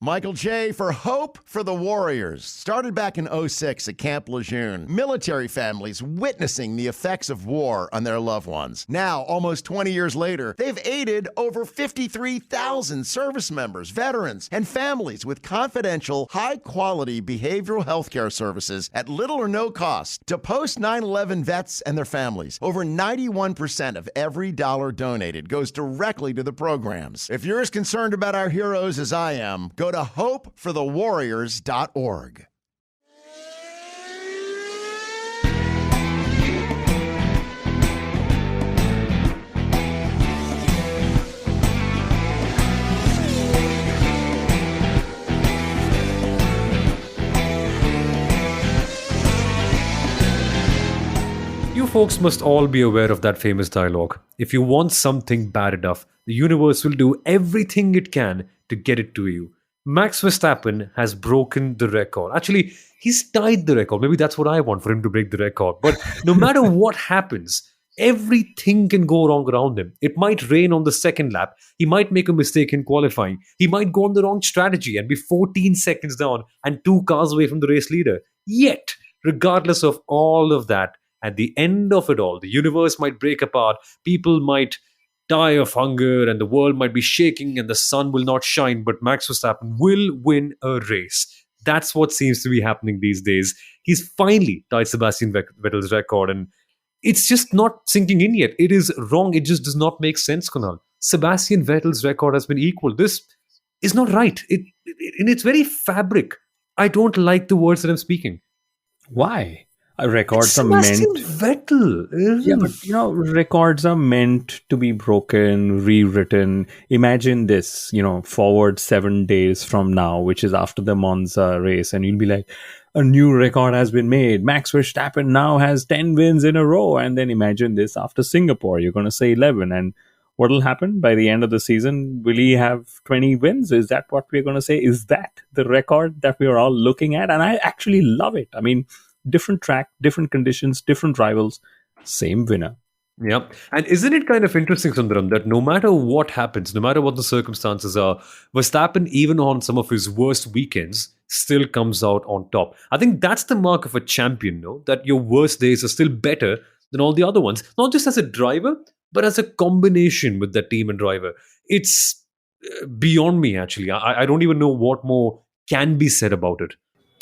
Michael J. for Hope for the Warriors. Started back in '06 at Camp Lejeune. Military families witnessing the effects of war on their loved ones. Now, almost 20 years later, they've aided over 53,000 service members, veterans, and families with confidential, high-quality behavioral health care services at little or no cost to post 9/11 vets and their families. Over 91% of every dollar donated goes directly to the programs. If you're as concerned about our heroes as I am, go to hopeforthewarriors.org. You folks must all be aware of that famous dialogue. If you want something bad enough, the universe will do everything it can to get it to you. Max Verstappen has broken the record. Actually, he's tied the record. Maybe that's what I want, for him to break the record. But no matter what happens, everything can go wrong around him. It might rain on the second lap. He might make a mistake in qualifying. He might go on the wrong strategy and be 14 seconds down and 2 cars away from the race leader. Yet, regardless of all of that, at the end of it all, the universe might break apart, people might die of hunger, and the world might be shaking and the sun will not shine, but Max Verstappen will win a race. That's what seems to be happening these days. He's finally tied Sebastian Vettel's record, and it's just not sinking in yet. It is wrong. It just does not make sense, Kunal. Sebastian Vettel's record has been equal. This is not right. In its very fabric, I don't like the words that I'm speaking. Why? Records It's are Sebastian meant. Vettel. Yeah, but records are meant to be broken, rewritten. Imagine this, forward 7 days from now, which is after the Monza race, and you'll be like, a new record has been made. Max Verstappen now has 10 wins in a row. And then imagine this after Singapore, you're going to say 11. And what will happen by the end of the season? Will he have 20 wins? Is that what we're going to say? Is that the record that we're all looking at? And I actually love it. I mean, different track, different conditions, different rivals, same winner. Yep. And isn't it kind of interesting, Sundaram, that no matter what happens, no matter what the circumstances are, Verstappen, even on some of his worst weekends, still comes out on top. I think that's the mark of a champion, no? That your worst days are still better than all the other ones, not just as a driver, but as a combination with that team and driver. It's beyond me, actually. I don't even know what more can be said about it.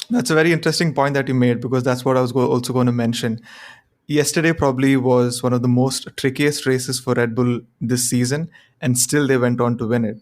That's a very interesting point that you made, because that's what I was also going to mention. Yesterday probably was one of the most trickiest races for Red Bull this season, and still they went on to win it.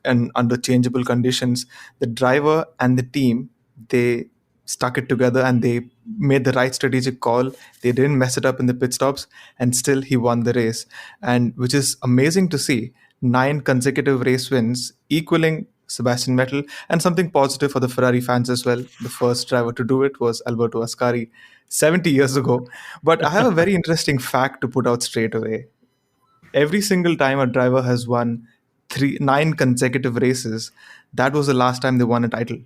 And under changeable conditions, the driver and the team, they stuck it together and they made the right strategic call. They didn't mess it up in the pit stops, and still he won the race. And which is amazing to see. 9 consecutive race wins, equaling Sebastian Vettel, and something positive for the Ferrari fans as well. The first driver to do it was Alberto Ascari 70 years ago. But I have a very interesting fact to put out straight away. Every single time a driver has won 9 consecutive races, that was the last time they won a title.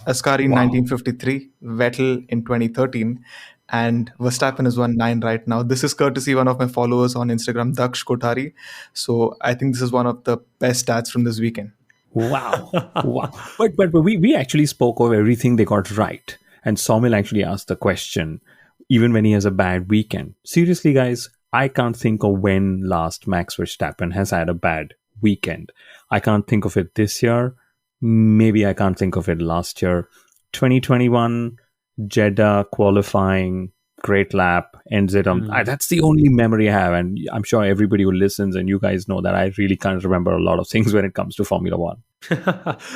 Ascari in 1953, Vettel in 2013, and Verstappen has won 9 right now. This is courtesy one of my followers on Instagram, Daksh Kothari. So I think this is one of the best stats from this weekend. Wow. Wow. But we actually spoke of everything they got right. And Saumil actually asked the question, even when he has a bad weekend. Seriously, guys, I can't think of when last Max Verstappen has had a bad weekend. I can't think of it this year. Maybe I can't think of it last year. 2021, Jeddah qualifying, great lap, ends it on. That's the only memory I have. And I'm sure everybody who listens and you guys know that I really can't remember a lot of things when it comes to Formula One.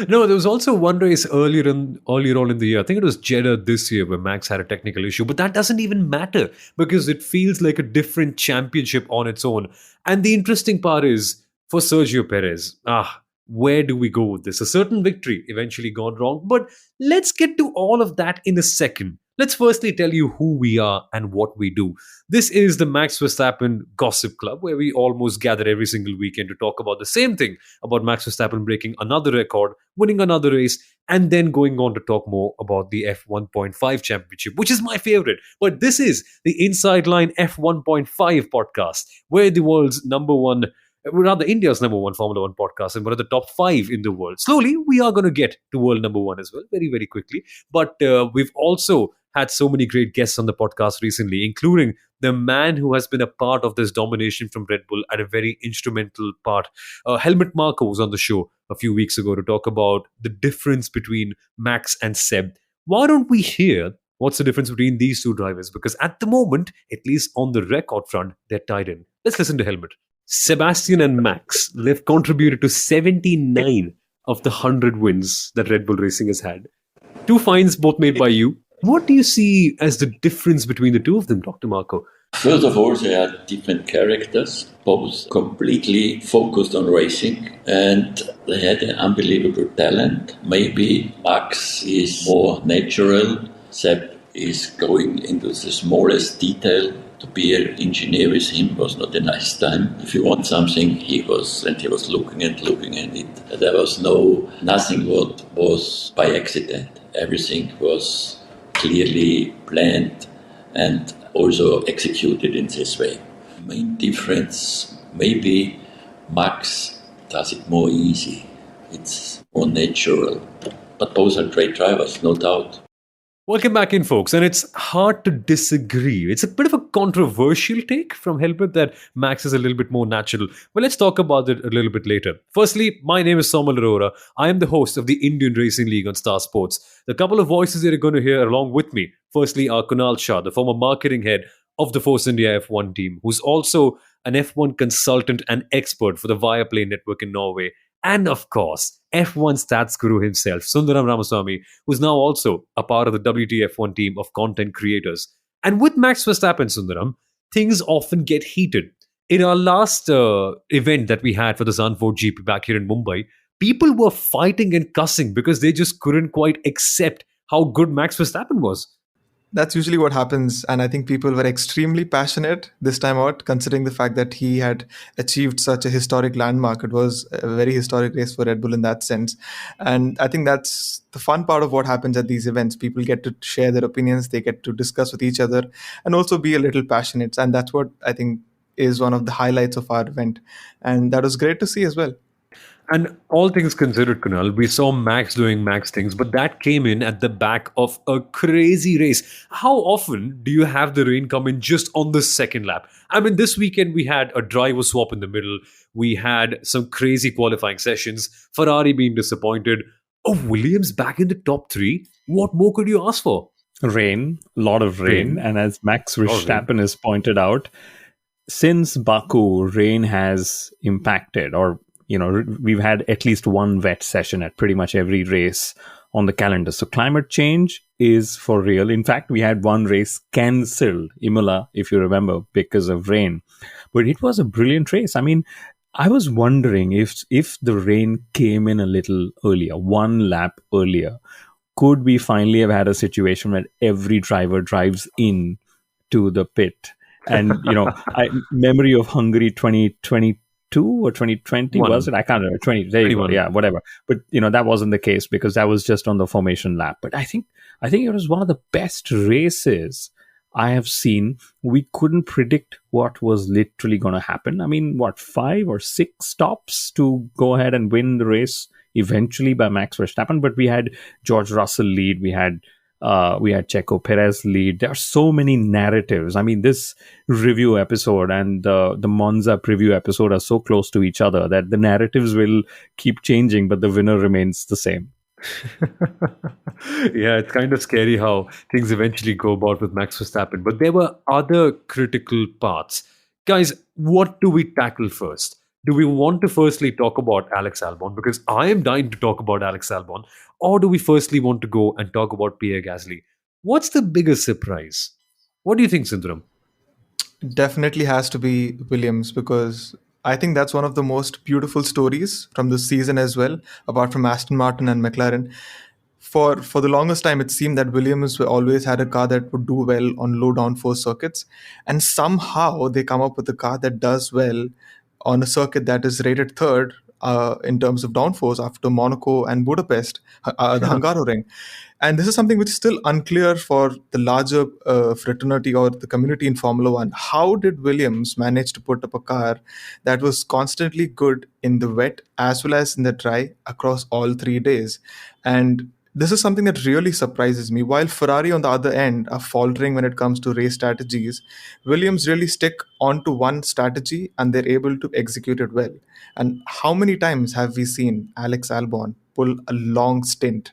No, there was also one race earlier on in the year. I think it was Jeddah this year where Max had a technical issue, but that doesn't even matter because it feels like a different championship on its own. And the interesting part is for Sergio Perez, where do we go with this? A certain victory eventually gone wrong, but let's get to all of that in a second. Let's firstly tell you who we are and what we do. This is the Max Verstappen Gossip Club, where we almost gather every single weekend to talk about the same thing, about Max Verstappen breaking another record, winning another race, and then going on to talk more about the F1.5 championship, which is my favorite. But this is the Inside Line F1.5 podcast, where the world's number one rather India's number one Formula One podcast and one of the top five in the world. Slowly, we are going to get to world number one as well, very, very quickly. But we've also had so many great guests on the podcast recently, including the man who has been a part of this domination from Red Bull at a very instrumental part. Helmut Marko was on the show a few weeks ago to talk about the difference between Max and Seb. Why don't we hear what's the difference between these two drivers? Because at the moment, at least on the record front, they're tied in. Let's listen to Helmut. Sebastian and Max, they've contributed to 79 of the 100 wins that Red Bull Racing has had. Two finds, both made by you. What do you see as the difference between the two of them, Dr. Marko? First of all, they are different characters, both completely focused on racing, and they had an unbelievable talent. Maybe Max is more natural, Seb is going into the smallest detail. To be an engineer with him was not a nice time. If you want something, he was looking and it. There was nothing what was by accident. Everything was clearly planned and also executed in this way. Main difference, maybe Max does it more easy. It's more natural. But both are great drivers, no doubt. Welcome back in, folks, and it's hard to disagree. It's a bit of a controversial take from Helmut that Max is a little bit more natural. Well, let's talk about it a little bit later. Firstly, my name is Somal Arora. I am the host of the Indian Racing League on Star Sports. The couple of voices that you're going to hear along with me, firstly, are Kunal Shah, the former marketing head of the Force India F1 team, who's also an F1 consultant and expert for the Viaplay network in Norway. And of course, F1 stats guru himself, Sundaram Ramaswamy, who's now also a part of the WTF1 team of content creators. And with Max Verstappen, Sundaram, things often get heated. In our last event that we had for the Zandvoort GP back here in Mumbai, people were fighting and cussing because they just couldn't quite accept how good Max Verstappen was. That's usually what happens. And I think people were extremely passionate this time out, considering the fact that he had achieved such a historic landmark. It was a very historic race for Red Bull in that sense. And I think that's the fun part of what happens at these events. People get to share their opinions, they get to discuss with each other, and also be a little passionate. And that's what I think is one of the highlights of our event. And that was great to see as well. And all things considered, Kunal, we saw Max doing Max things, but that came in at the back of a crazy race. How often do you have the rain come in just on the second lap? I mean, this weekend we had a driver swap in the middle. We had some crazy qualifying sessions. Ferrari being disappointed. Oh, Williams back in the top three. What more could you ask for? Rain, a lot of rain. And as Max Verstappen has pointed out, since Baku, rain has impacted, or we've had at least one wet session at pretty much every race on the calendar. So climate change is for real. In fact, we had one race cancelled, Imola, if you remember, because of rain. But it was a brilliant race. I mean, I was wondering if the rain came in a little earlier, one lap earlier, could we finally have had a situation where every driver drives in to the pit? And, memory of Hungary 2022 or 2020 was it? I can't remember. 20. There you go. Yeah, whatever. But that wasn't the case because that was just on the formation lap. But I think it was one of the best races I have seen. We couldn't predict what was literally going to happen. I mean, 5 or 6 stops to go ahead and win the race eventually by Max Verstappen. But we had George Russell lead. We had Checo Perez lead. There are so many narratives. I mean, this review episode and the Monza preview episode are so close to each other that the narratives will keep changing, but the winner remains the same. Yeah, it's kind of scary how things eventually go about with Max Verstappen. But there were other critical parts. Guys, what do we tackle first? Do we want to firstly talk about Alex Albon? Because I am dying to talk about Alex Albon. Or do we firstly want to go and talk about Pierre Gasly? What's the biggest surprise? What do you think, Sundaram? Definitely has to be Williams, because I think that's one of the most beautiful stories from this season as well, apart from Aston Martin and McLaren. For the longest time, it seemed that Williams always had a car that would do well on low downforce circuits. And somehow they come up with a car that does well on a circuit that is rated third in terms of downforce after Monaco and Budapest, the Hungaroring. And this is something which is still unclear for the larger fraternity or the community in Formula One. How did Williams manage to put up a car that was constantly good in the wet as well as in the dry across all 3 days? And this is something that really surprises me. While Ferrari on the other end are faltering when it comes to race strategies, Williams really stick onto one strategy and they're able to execute it well. And how many times have we seen Alex Albon pull a long stint?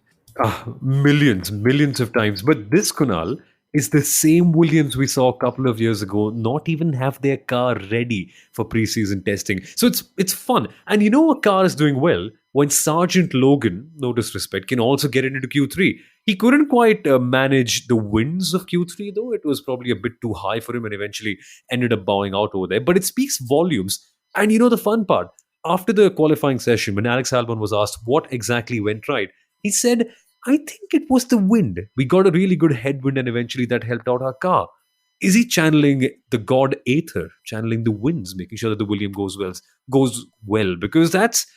Millions of times. But this, Kunal, is the same Williams we saw a couple of years ago not even have their car ready for preseason testing. So it's fun. And you know a car is doing well when Sergeant Logan, no disrespect, can also get into Q3. He couldn't quite manage the winds of Q3 though. It was probably a bit too high for him and eventually ended up bowing out over there. But it speaks volumes. And you know the fun part? After the qualifying session, when Alex Albon was asked what exactly went right, he said, I think it was the wind. We got a really good headwind and eventually that helped out our car. Is he channeling the god Aether, channeling the winds, making sure that the William goes well? Because that's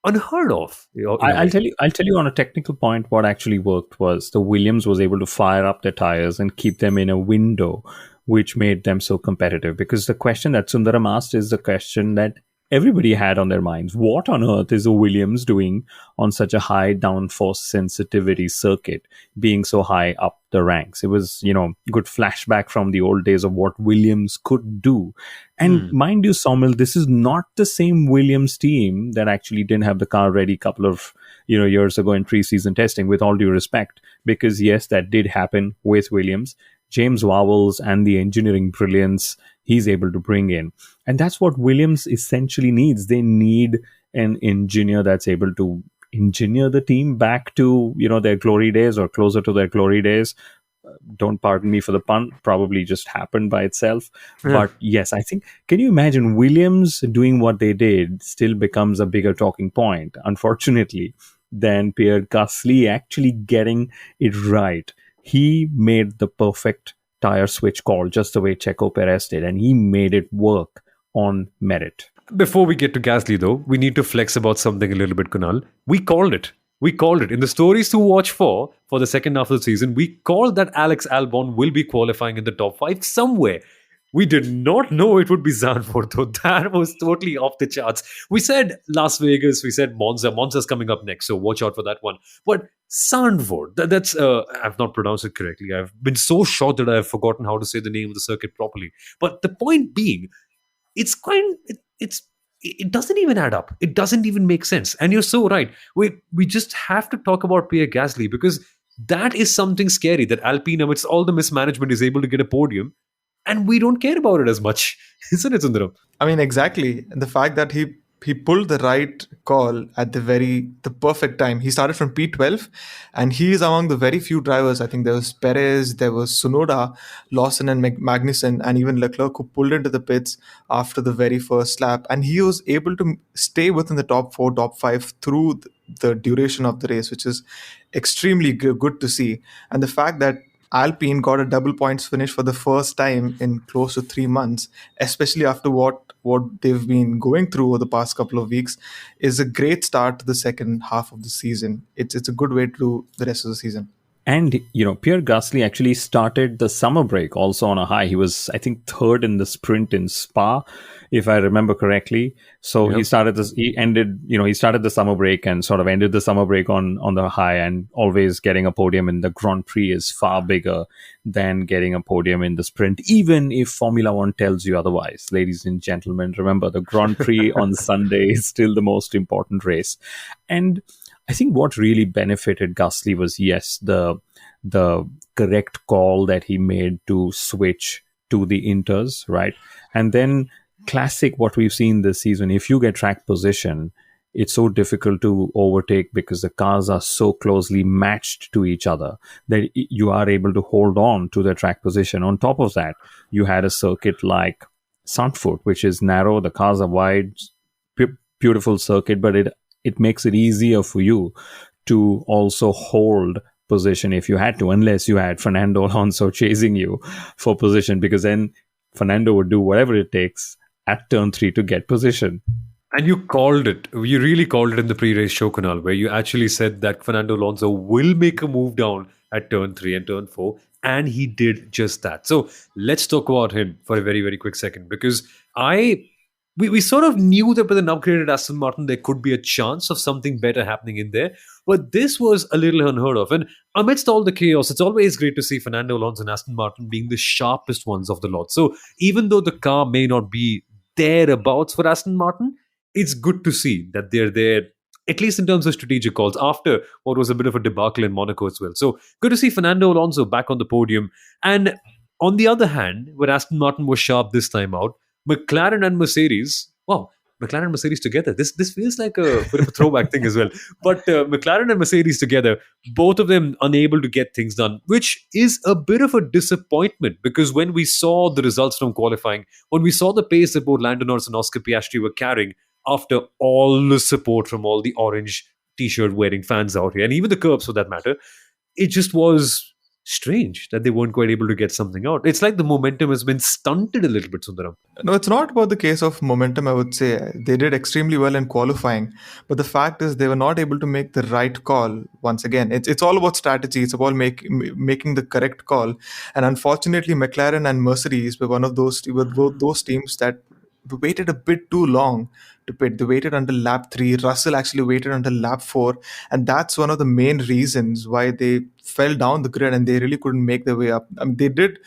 unheard of. I'll tell you on a technical point what actually worked was the Williams was able to fire up their tires and keep them in a window, which made them so competitive. Because the question that Sundaram asked is the question that everybody had on their minds. What on earth is a Williams doing on such a high downforce sensitivity circuit, being so high up the ranks? It was, good flashback from the old days of what Williams could do. And mind you, Saumil, this is not the same Williams team that actually didn't have the car ready a couple of years ago in preseason testing, with all due respect, because yes, that did happen with Williams. James Vowles and the engineering brilliance he's able to bring in. And that's what Williams essentially needs. They need an engineer that's able to engineer the team back to, their glory days or closer to their glory days. Don't pardon me for the pun, probably just happened by itself. Yeah. But yes, I think, can you imagine Williams doing what they did still becomes a bigger talking point, unfortunately, than Pierre Gasly actually getting it right. He made the perfect tire switch call just the way Checo Perez did, and he made it work on merit. Before we get to Gasly, though, we need to flex about something a little bit, Kunal. We called it. In the stories to watch for the second half of the season, we called that Alex Albon will be qualifying in the top 5 somewhere. We did not know it would be Zandvoort, though. That was totally off the charts. We said Las Vegas, we said Monza. Monza's coming up next, so watch out for that one. But Zandvoort, that's I've not pronounced it correctly. I've been so short that I've forgotten how to say the name of the circuit properly. But the point being, it doesn't even add up. It doesn't even make sense. And you're so right. We just have to talk about Pierre Gasly, because that is something scary, that Alpine, amidst all the mismanagement, is able to get a podium. And we don't care about it as much, isn't it, Sundaram? I mean, exactly. The fact that he pulled the right call at the perfect time. He started from P12, and he is among the very few drivers. I think there was Perez, there was Tsunoda, Lawson and Magnussen, and even Leclerc, who pulled into the pits after the very first lap. And he was able to stay within the top 4, top 5 through the duration of the race, which is extremely good to see. And the fact that Alpine got a double points finish for the first time in close to 3 months, especially after what they've been going through over the past couple of weeks, is a great start to the second half of the season. It's a good way to do the rest of the season. And, Pierre Gasly actually started the summer break also on a high. He was, I think, third in the sprint in Spa, if I remember correctly. So he started the summer break and sort of ended the summer break on the high, and always getting a podium in the Grand Prix is far bigger than getting a podium in the sprint, even if Formula One tells you otherwise. Ladies and gentlemen, remember, the Grand Prix on Sunday is still the most important race. And I think what really benefited Gasly was, yes, the correct call that he made to switch to the Inters, right? And then classic what we've seen this season, if you get track position, it's so difficult to overtake because the cars are so closely matched to each other that you are able to hold on to the track position. On top of that, you had a circuit like Zandvoort, which is narrow, the cars are wide, beautiful circuit, but it makes it easier for you to also hold position if you had to, unless you had Fernando Alonso chasing you for position, because then Fernando would do whatever it takes at turn 3 to get position. And you called it. You really called it in the pre-race show, Kunal, where you actually said that Fernando Alonso will make a move down at turn 3 and turn 4. And he did just that. So let's talk about him for a very, very quick second. Because we sort of knew that with an upgraded Aston Martin, there could be a chance of something better happening in there. But this was a little unheard of. And amidst all the chaos, it's always great to see Fernando Alonso and Aston Martin being the sharpest ones of the lot. So even though the car may not be thereabouts for Aston Martin, it's good to see that they're there, at least in terms of strategic calls, after what was a bit of a debacle in Monaco as well. So good to see Fernando Alonso back on the podium. And on the other hand, when Aston Martin was sharp this time out, McLaren and Mercedes, wow, McLaren and Mercedes together. This feels like a bit of a throwback thing as well. But McLaren and Mercedes together, both of them unable to get things done, which is a bit of a disappointment because when we saw the results from qualifying, when we saw the pace that both Lando Norris and Oscar Piastri were carrying, after all the support from all the orange t-shirt wearing fans out here, and even the curbs for that matter, it just was strange that they weren't quite able to get something out. It's like the momentum has been stunted a little bit, Sundaram. No, it's not about the case of momentum, I would say. They did extremely well in qualifying. But the fact is, they were not able to make the right call once again. It's all about strategy. It's about making the correct call. And unfortunately, McLaren and Mercedes were both those teams that waited a bit too long to pit. They waited until lap 3. Russell actually waited until lap 4. And that's one of the main reasons why they fell down the grid and they really couldn't make their way up. I mean, they did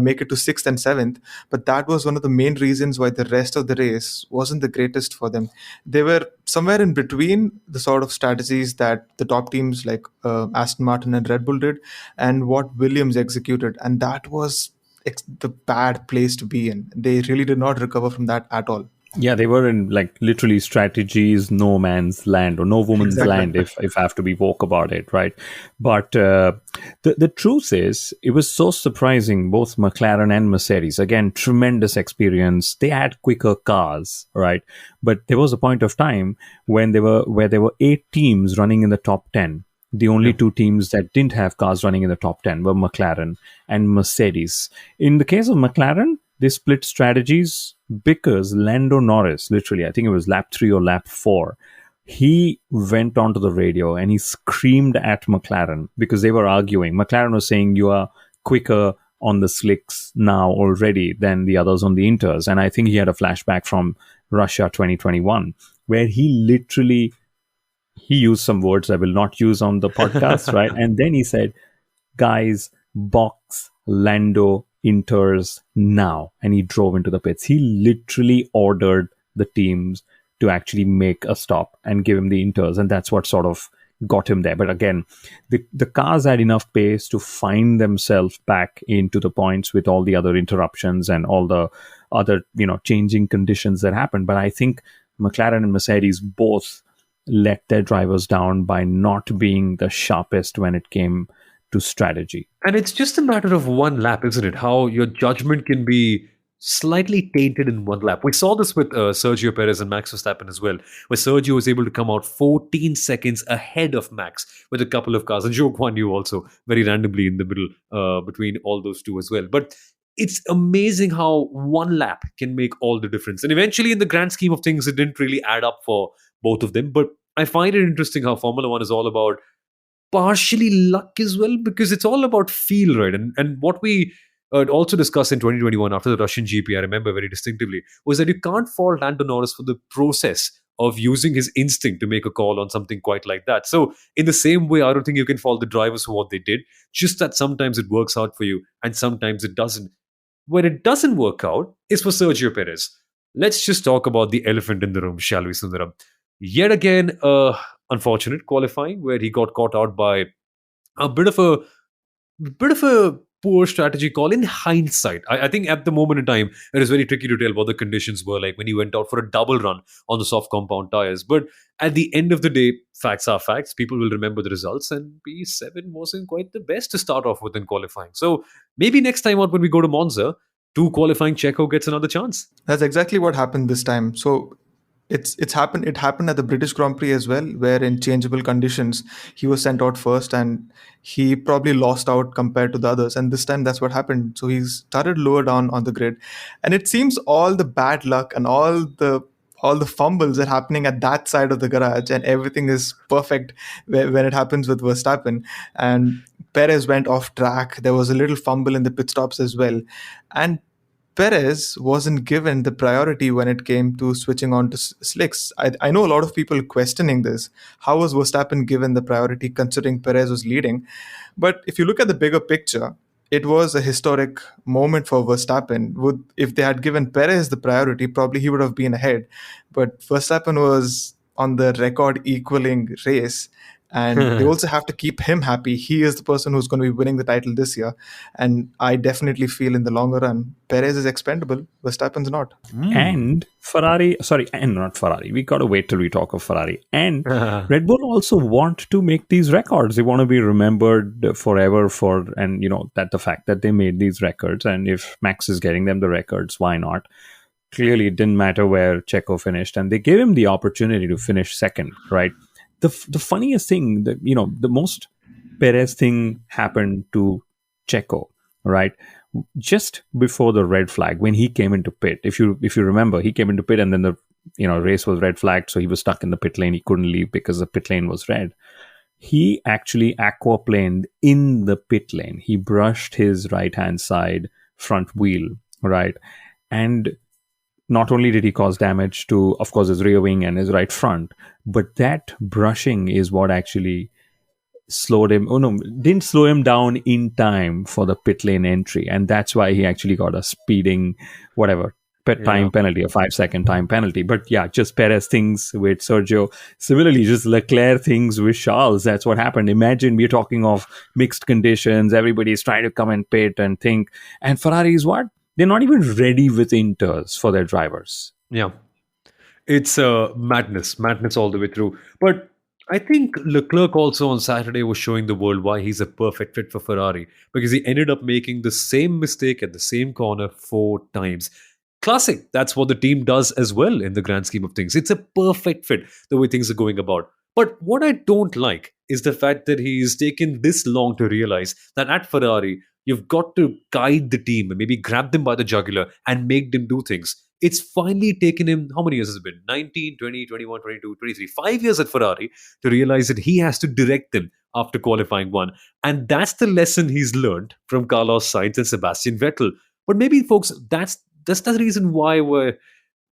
make it to 6th and 7th, but that was one of the main reasons why the rest of the race wasn't the greatest for them. They were somewhere in between the sort of strategies that the top teams like Aston Martin and Red Bull did and what Williams executed. And that was the bad place to be in. They really did not recover from that at all. Yeah, they were in like literally strategies, no man's land or no woman's land, if I have to be woke about it, right? But the truth is, it was so surprising, both McLaren and Mercedes. Again, tremendous experience. They had quicker cars, right? But there was a point of time when there were 8 teams running in the top 10. The only 2 teams that didn't have cars running in the top 10 were McLaren and Mercedes. In the case of McLaren, they split strategies because Lando Norris, literally, I think it was lap 3 or lap 4, he went onto the radio and he screamed at McLaren because they were arguing. McLaren was saying, you are quicker on the slicks now already than the others on the inters. And I think he had a flashback from Russia 2021, where he used some words I will not use on the podcast, right? And then he said, guys, box Lando inters now. And he drove into the pits. He literally ordered the teams to actually make a stop and give him the inters. And that's what sort of got him there. But again, the cars had enough pace to find themselves back into the points with all the other interruptions and all the other, changing conditions that happened. But I think McLaren and Mercedes both let their drivers down by not being the sharpest when it came to strategy. And it's just a matter of one lap, isn't it? How your judgment can be slightly tainted in one lap. We saw this with Sergio Perez and Max Verstappen as well, where Sergio was able to come out 14 seconds ahead of Max with a couple of cars, and Zhou Guan Yu also very randomly in the middle between all those two as well. But it's amazing how one lap can make all the difference. And eventually, in the grand scheme of things, it didn't really add up for both of them. But I find it interesting how Formula One is all about partially luck as well, because it's all about feel, right? And what we also discussed in 2021 after the Russian GP, I remember very distinctively, was that you can't fault Lando Norris for the process of using his instinct to make a call on something quite like that. So in the same way, I don't think you can fault the drivers for what they did, just that sometimes it works out for you and sometimes it doesn't. When it doesn't work out is for Sergio Perez. Let's just talk about the elephant in the room, shall we, Sundaram? Yet again, unfortunate qualifying where he got caught out by a bit of a poor strategy call in hindsight. I think at the moment in time, it is very tricky to tell what the conditions were like when he went out for a double run on the soft compound tires. But at the end of the day, facts are facts. People will remember the results, and P7 wasn't quite the best to start off with in qualifying. So maybe next time out when we go to Monza, 2 qualifying Checo gets another chance. That's exactly what happened this time. So it happened at the British Grand Prix as well, where in changeable conditions he was sent out first and he probably lost out compared to the others, and this time that's what happened. So he started lower down on the grid, and it seems all the bad luck and all the all the fumbles are happening at that side of the garage, and everything is perfect when it happens with Verstappen. And Perez went off track. There was a little fumble in the pit stops as well. And Perez wasn't given the priority when it came to switching on to slicks. I know a lot of people questioning this. How was Verstappen given the priority considering Perez was leading? But if you look at the bigger picture, it was a historic moment for Verstappen. If they had given Perez the priority, probably he would have been ahead. But Verstappen was on the record equaling race. And they also have to keep him happy. He is the person who's going to be winning the title this year. And I definitely feel in the longer run, Perez is expendable, Verstappen's not. And not Ferrari. We got to wait till we talk of Ferrari. And Red Bull also want to make these records. They want to be remembered forever that the fact that they made these records. And if Max is getting them the records, why not? Clearly, it didn't matter where Checo finished. And they gave him the opportunity to finish second, right? The funniest thing that, the most Perez thing happened to Checo, right? Just before the red flag, when he came into pit, if you remember, he came into pit and then the race was red flagged, so he was stuck in the pit lane. He couldn't leave because the pit lane was red. He actually aquaplaned in the pit lane. He brushed his right-hand side front wheel, right? And not only did he cause damage to, of course, his rear wing and his right front, but that brushing is what actually didn't slow him down in time for the pit lane entry. And that's why he actually got a speeding, time penalty, a 5-second time penalty. But yeah, just Perez things with Sergio. Similarly, just Leclerc things with Charles. That's what happened. Imagine we're talking of mixed conditions. Everybody's trying to come and pit and think. And Ferrari is what? They're not even ready with inters for their drivers. Yeah. It's madness all the way through. But I think Leclerc also on Saturday was showing the world why he's a perfect fit for Ferrari, because he ended up making the same mistake at the same corner 4 times. Classic. That's what the team does as well in the grand scheme of things. It's a perfect fit the way things are going about. But what I don't like is the fact that he's taken this long to realize that at Ferrari, you've got to guide the team and maybe grab them by the jugular and make them do things. It's finally taken him, how many years has it been? 19, 20, 21, 22, 23, 5 years at Ferrari to realize that he has to direct them after qualifying 1. And that's the lesson he's learned from Carlos Sainz and Sebastian Vettel. But maybe, folks, that's the reason why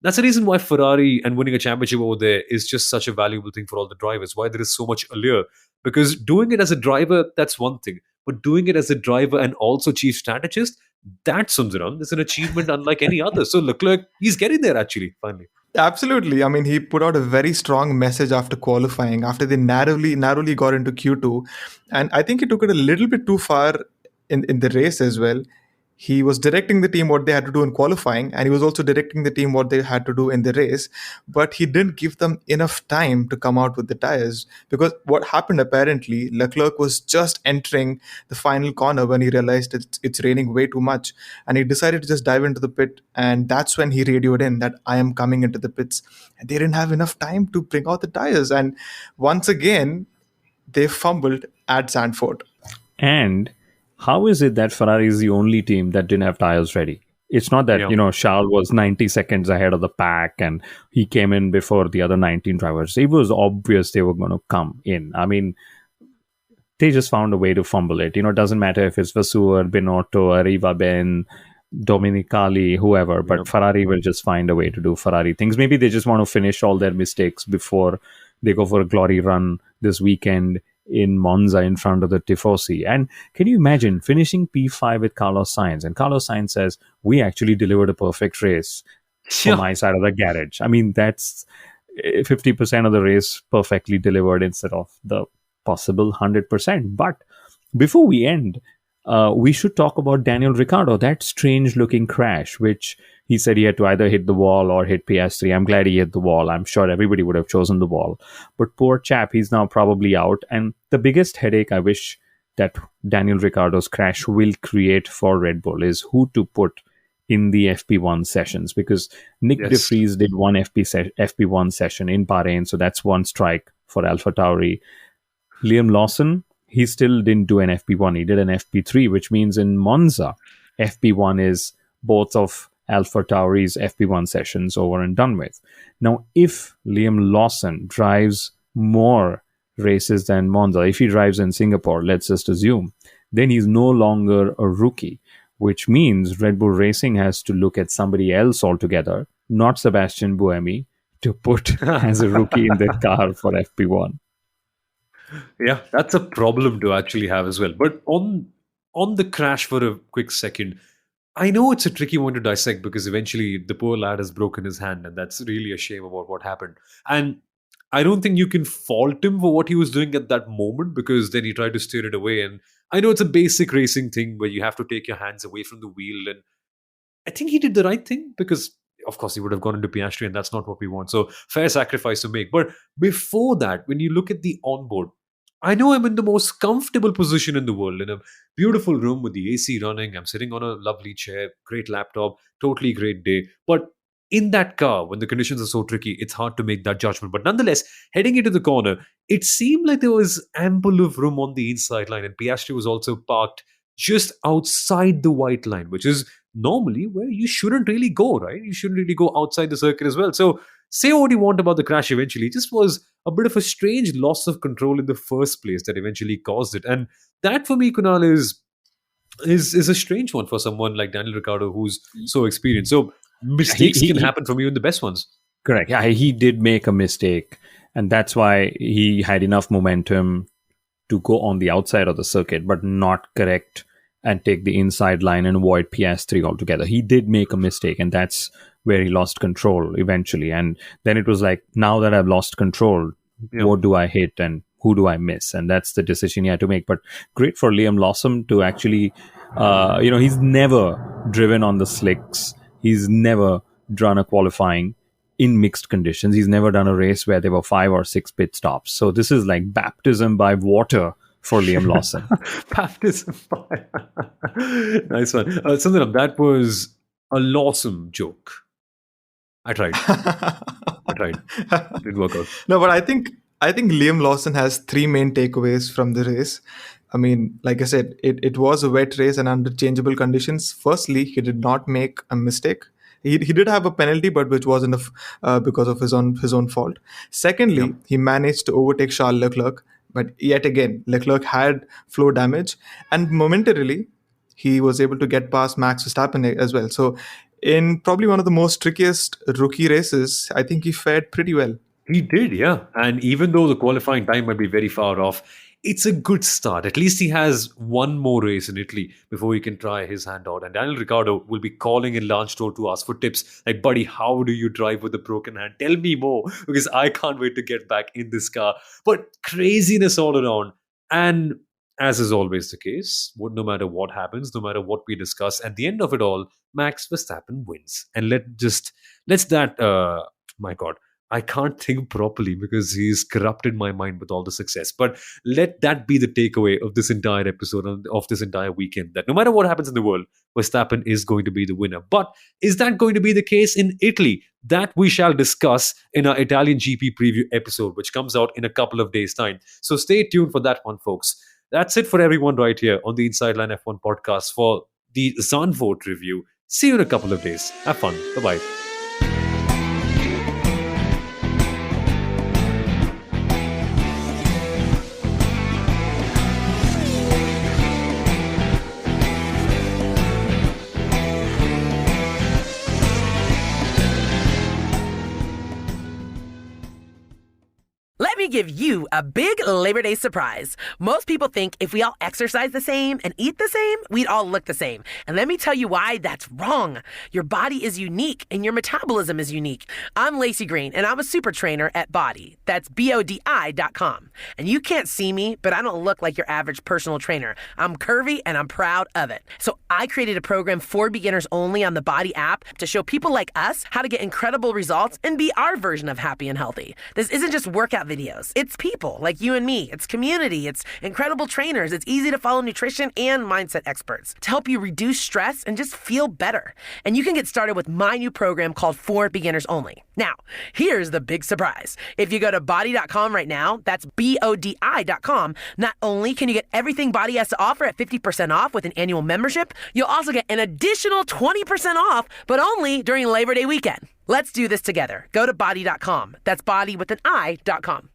that's the reason why Ferrari and winning a championship over there is just such a valuable thing for all the drivers, why there is so much allure. Because doing it as a driver, that's one thing. But doing it as a driver and also chief strategist, that, Sundaram, is an achievement unlike any other. So Leclerc, he's getting there actually, finally. Absolutely. I mean, he put out a very strong message after qualifying, after they narrowly got into Q2. And I think he took it a little bit too far in the race as well. He was directing the team what they had to do in qualifying, and he was also directing the team what they had to do in the race. But he didn't give them enough time to come out with the tires, because what happened apparently, Leclerc was just entering the final corner when he realized it's raining way too much, and he decided to just dive into the pit. And that's when he radioed in that I am coming into the pits. And they didn't have enough time to bring out the tires. And once again, they fumbled at Zandvoort. And how is it that Ferrari is the only team that didn't have tires ready? It's not that, Charles was 90 seconds ahead of the pack and he came in before the other 19 drivers. It was obvious they were going to come in. I mean, they just found a way to fumble it. It doesn't matter if it's Vasseur, Binotto, Arriva-Ben, Dominicali, whoever, but Ferrari will just find a way to do Ferrari things. Maybe they just want to finish all their mistakes before they go for a glory run this weekend in Monza in front of the Tifosi. And can you imagine finishing P5 with Carlos Sainz? And Carlos Sainz says, we actually delivered a perfect race for my side of the garage. I mean, that's 50% of the race perfectly delivered instead of the possible 100%. But before we end, we should talk about Daniel Ricciardo, that strange looking crash, which he said he had to either hit the wall or hit Piastri. I'm glad he hit the wall. I'm sure everybody would have chosen the wall. But poor chap, he's now probably out. And the biggest headache I wish that Daniel Ricciardo's crash will create for Red Bull is who to put in the FP1 sessions. Because Nick De Vries did one FP1 session in Bahrain. So that's one strike for AlphaTauri. Liam Lawson, he still didn't do an FP1. He did an FP3, which means in Monza, FP1 is both of Alpha Tauri's FP1 sessions over and done with. Now, if Liam Lawson drives more races than Monza, if he drives in Singapore, let's just assume, then he's no longer a rookie, which means Red Bull Racing has to look at somebody else altogether, not Sebastian Buemi, to put as a rookie in the car for FP1. Yeah, that's a problem to actually have as well. But on the crash for a quick second, I know it's a tricky one to dissect because eventually the poor lad has broken his hand, and that's really a shame about what happened. And I don't think you can fault him for what he was doing at that moment, because then he tried to steer it away. And I know it's a basic racing thing where you have to take your hands away from the wheel. And I think he did the right thing because, of course, he would have gone into Piastri, and that's not what we want. So fair sacrifice to make. But before that, when you look at the onboard, I know I'm in the most comfortable position in the world, in a beautiful room with the AC running. I'm sitting on a lovely chair, great laptop, totally great day. But in that car, when the conditions are so tricky, it's hard to make that judgment. But nonetheless, heading into the corner, it seemed like there was ample of room on the inside line, and Piastri was also parked just outside the white line, which is normally where you shouldn't really go, right? You shouldn't really go outside the circuit as well. So say what you want about the crash eventually. It just was a bit of a strange loss of control in the first place that eventually caused it. And that for me, Kunal, is a strange one for someone like Daniel Ricciardo, who's so experienced. So mistakes can happen from even the best ones. Correct. Yeah, he did make a mistake, and that's why he had enough momentum to go on the outside of the circuit, but not correct and take the inside line and avoid PS3 altogether. He did make a mistake, and that's where he lost control eventually. And then it was like, now that I've lost control, what do I hit and who do I miss? And that's the decision he had to make. But great for Liam Lawson to actually, he's never driven on the slicks. He's never done a qualifying in mixed conditions. He's never done a race where there were 5 or 6 pit stops. So this is like baptism by water for Liam Lawson. Baptism by... Nice one. Sundaram, that was a Lawson joke. I tried. It didn't work out. No, but I think Liam Lawson has 3 main takeaways from the race. I mean, like I said, it was a wet race and under changeable conditions. Firstly, he did not make a mistake. He did have a penalty, but which wasn't because of his own fault. Secondly, he managed to overtake Charles Leclerc, but yet again, Leclerc had floor damage, and momentarily, he was able to get past Max Verstappen as well. So in probably one of the most trickiest rookie races, I think he fared pretty well. He did, yeah. And even though the qualifying time might be very far off, it's a good start. At least he has one more race in Italy before he can try his hand out. And Daniel Ricciardo will be calling in Lance Stroll to ask for tips. Like, buddy, how do you drive with a broken hand? Tell me more, because I can't wait to get back in this car. But craziness all around. And as is always the case, no matter what happens, no matter what we discuss, at the end of it all, Max Verstappen wins. And my God, I can't think properly because he's corrupted my mind with all the success. But let that be the takeaway of this entire episode, of this entire weekend, that no matter what happens in the world, Verstappen is going to be the winner. But is that going to be the case in Italy? That we shall discuss in our Italian GP preview episode, which comes out in a couple of days' time. So stay tuned for that one, folks. That's it for everyone right here on the Inside Line F1 podcast for the Zandvoort review. See you in a couple of days. Have fun. Bye-bye. Let me give you a big Labor Day surprise. Most people think if we all exercise the same and eat the same, we'd all look the same. And let me tell you why that's wrong. Your body is unique and your metabolism is unique. I'm Lacey Green and I'm a super trainer at Body. That's BODI.com. And you can't see me, but I don't look like your average personal trainer. I'm curvy and I'm proud of it. So I created a program for beginners only on the Body app to show people like us how to get incredible results and be our version of happy and healthy. This isn't just workout videos. videos. It's people like you and me. It's community. It's incredible trainers. It's easy to follow nutrition and mindset experts to help you reduce stress and just feel better. And you can get started with my new program called For Beginners Only. Now, here's the big surprise. If you go to BODi.com right now, that's BODi.com, not only can you get everything BODi has to offer at 50% off with an annual membership, you'll also get an additional 20% off, but only during Labor Day weekend. Let's do this together. Go to BODi.com. That's body with an I.com.